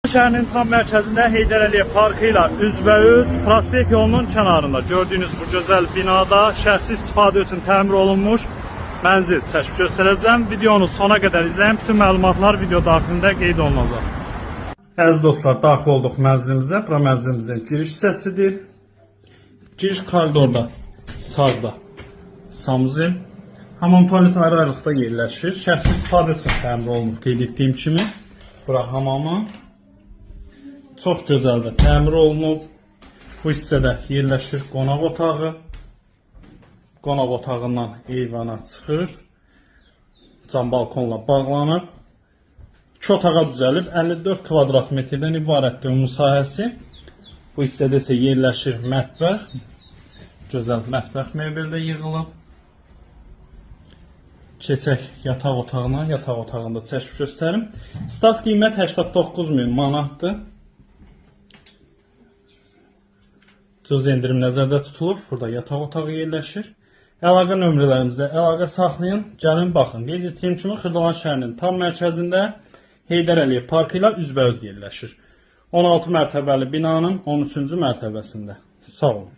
Şəhərin tam mərkəzində Heydər Əliyev parkı ilə üzbəüz Prospekt yolunun kənarında gördüyünüz bu gözəl binada şəxsi istifadə üçün təmir olunmuş mənzil çəkib göstərəcəm. Videonu sona qədər izləyin, bütün məlumatlar video daxilində qeyd olunacaq. Əziz dostlar, daxil olduq mənzilimizə. Bura mənzilimizin giriş hissəsidir. Giriş koridorda sağda sanuzel, hamam tualet ayrı-ayrılıqda yerləşir. Şəxsi istifadə üçün təmir olunub, qeyd etdiyim kimi. Bura hamamı. Çox gözəl və təmir olunub. Bu hissədə yerləşir qonaq otağı. Qonaq otağından eyvana çıxır. Cam balkonla bağlanıb. 2 otağa düzəlib 54 kvadrat metrdən ibarətdir ümumi sahəsi. Bu hissədə isə yerləşir mətbəx. Gözəl mətbəx mebeldə yığılıb. Keçək yataq otağına. Yataq otağında çəkib göstərim. Start qiymət 89.000 manatdır. Cüz endirim nəzərdə tutulur. Burada yataq otağı yerləşir. Əlaqə nömrələrimizdə əlaqə saxlayın. Gəlin baxın. Qeyd etdiyim kimi Xırdalan şəhərinin tam mərkəzində Heydər Əliyev parkı ilə üzbəüz yerləşir. 16 mərtəbəli binanın 13-cü mərtəbəsində. Sağ olun.